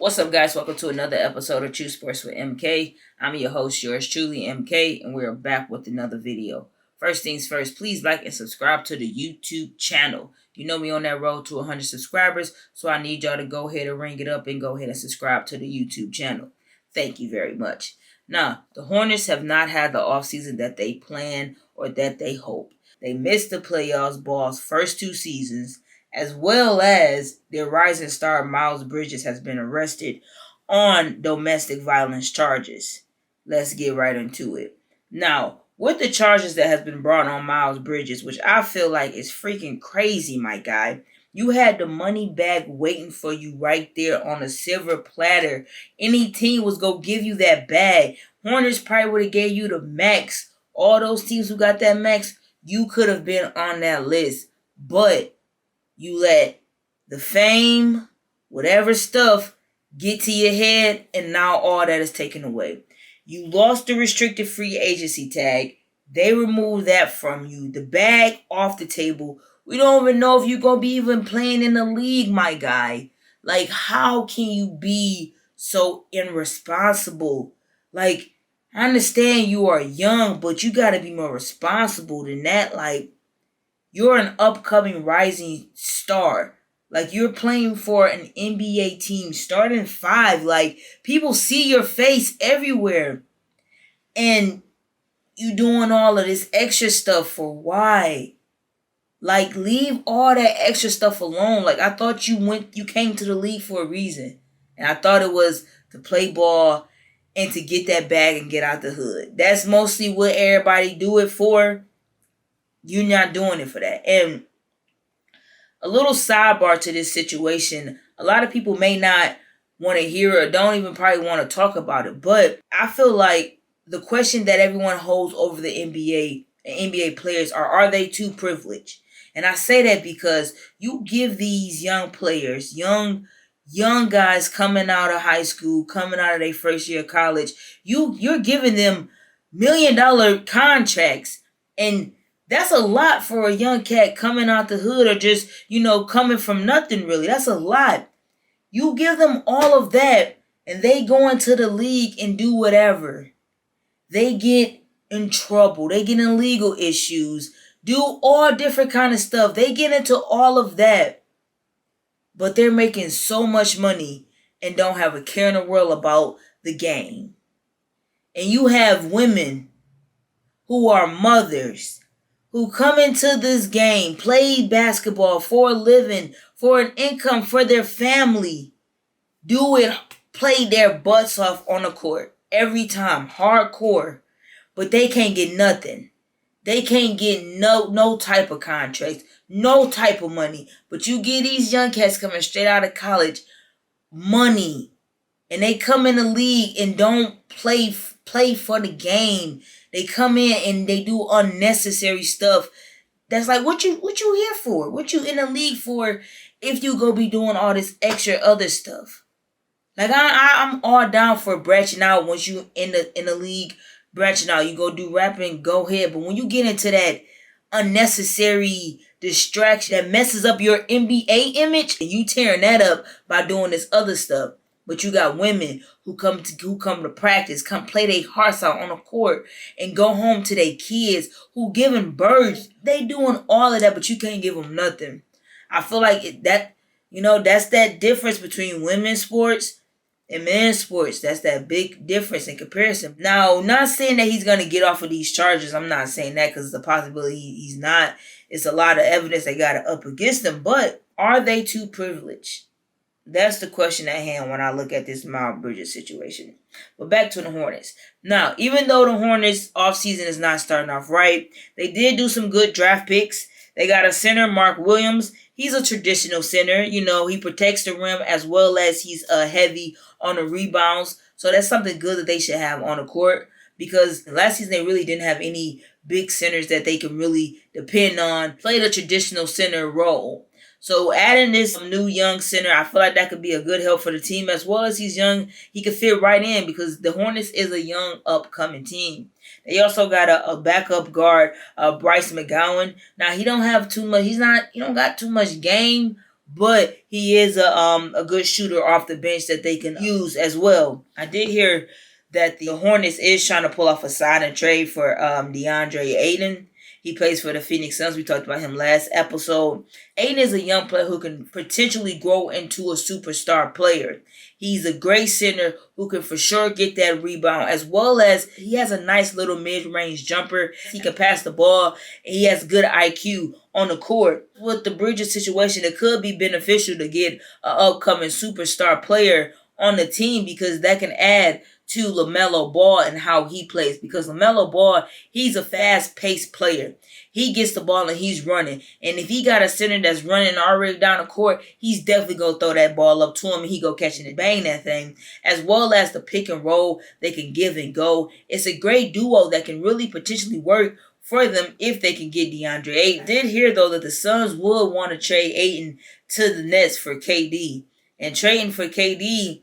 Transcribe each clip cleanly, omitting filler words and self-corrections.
What's up, guys? Welcome to another episode of True Sports with MK. I'm your host, yours truly, MK, and we're back with another video. First things first, please like and subscribe to the YouTube channel. You know me on that road to 100 subscribers, so I need y'all to go ahead and ring it up and go ahead and subscribe to the YouTube channel. Thank you very much. Now, the Hornets have not had the offseason that they planned or that they hoped. They missed the playoffs ball's first two seasons, as well as their rising star Miles Bridges has been arrested on domestic violence charges. Let's get right into it. Now, with the charges that has been brought on Miles Bridges, which I feel like is freaking crazy, my guy. You had the money bag waiting for you right there on a silver platter. Any team was going to give you that bag. Hornets probably would have gave you the max. All those teams who got that max, you could have been on that list. But you let the fame, whatever stuff, get to your head, and now all that is taken away. You lost the restricted free agency tag. They removed that from you. The bag off the table. We don't even know if you're going to be even playing in the league, my guy. Like, how can you be so irresponsible? Like, I understand you are young, but you got to be more responsible than that. Like, you're an upcoming rising star. Like, you're playing for an NBA team starting five. Like, people see your face everywhere. And you doing all of this extra stuff for why? Like, leave all that extra stuff alone. Like, I thought you came to the league for a reason. And I thought it was to play ball and to get that bag and get out the hood. That's mostly what everybody do it for. You're not doing it for that. And a little sidebar to this situation, a lot of people may not want to hear it or don't even probably want to talk about it. But I feel like the question that everyone holds over the NBA and NBA players are they too privileged? And I say that because you give these young players, young guys coming out of high school, coming out of their first year of college, you're giving them $1 million contracts. And that's a lot for a young cat coming out the hood or just, coming from nothing really. That's a lot. You give them all of that and they go into the league and do whatever. They get in trouble. They get in legal issues. Do all different kind of stuff. They get into all of that. But they're making so much money and don't have a care in the world about the game. And you have women who are mothers who come into this game, play basketball for a living, for an income, for their family, do it, play their butts off on the court every time, hardcore, but they can't get nothing. They can't get no type of contracts, no type of money. But you get these young cats coming straight out of college, money, and they come in the league and don't play for the game. They come in and they do unnecessary stuff. That's like, what you here for? What you in the league for if you go be doing all this extra other stuff? Like, I'm all down for branching out. Once you in the league, branching out, you go do rapping, go ahead. But when you get into that unnecessary distraction that messes up your NBA image, and you tearing that up by doing this other stuff. But you got women who come to practice, come play their hearts out on the court, and go home to their kids who giving birth. They doing all of that, but you can't give them nothing. I feel like that's that difference between women's sports and men's sports. That's that big difference in comparison. Now, not saying that he's going to get off of these charges. I'm not saying that because it's a possibility he's not. It's a lot of evidence they got up against him. But are they too privileged? That's the question at hand when I look at this Miles Bridges situation. But back to the Hornets. Now, even though the Hornets offseason is not starting off right, they did do some good draft picks. They got a center, Mark Williams. He's a traditional center. He protects the rim as well as he's heavy on the rebounds. So that's something good that they should have on the court. Because last season they really didn't have any big centers that they can really depend on, play the traditional center role. So adding this new young center, I feel like that could be a good help for the team. As well as he's young, he could fit right in because the Hornets is a young upcoming team. They also got a backup guard, Bryce McGowan. Now he don't have too much. He don't got too much game but he is a good shooter off the bench that they can use as well. I did hear that the Hornets is trying to pull off a sign and trade for DeAndre Ayton. He plays for the Phoenix Suns. We talked about him last episode. Ayton is a young player who can potentially grow into a superstar player. He's a great center who can for sure get that rebound, as well as he has a nice little mid-range jumper. He can pass the ball. He has good IQ on the court. With the Bridges situation, it could be beneficial to get an upcoming superstar player on the team because that can add to LaMelo Ball and how he plays, because LaMelo Ball, he's a fast-paced player. He gets the ball and he's running. And if he got a center that's running already down the court, he's definitely going to throw that ball up to him and he go catching it, bang that thing. As well as the pick and roll, they can give and go. It's a great duo that can really potentially work for them if they can get DeAndre Ayton. I did hear, though, that the Suns would want to trade Ayton to the Nets for KD. And trading for KD,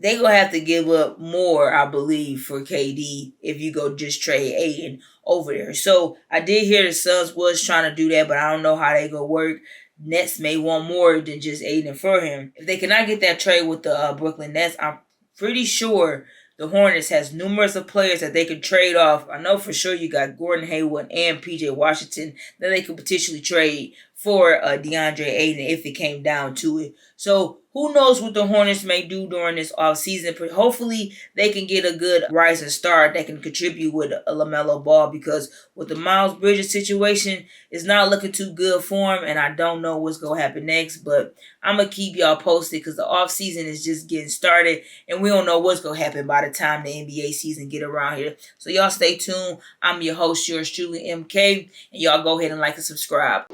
they gonna have to give up more, I believe, for KD if you go just trade Ayton over there. So I did hear the Suns was trying to do that, but I don't know how they gonna work. Nets may want more than just Ayton for him. If they cannot get that trade with the Brooklyn Nets, I'm pretty sure the Hornets has numerous of players that they could trade off. I know for sure you got Gordon Hayward and PJ Washington that they could potentially trade for DeAndre Ayton if it came down to it. So who knows what the Hornets may do during this offseason. Hopefully they can get a good rising star that can contribute with a LaMelo Ball, because with the Miles Bridges situation, it's not looking too good for him, and I don't know what's going to happen next. But I'm going to keep y'all posted because the offseason is just getting started, and we don't know what's going to happen by the time the NBA season get around here. So y'all stay tuned. I'm your host, yours truly, MK, and y'all go ahead and like and subscribe.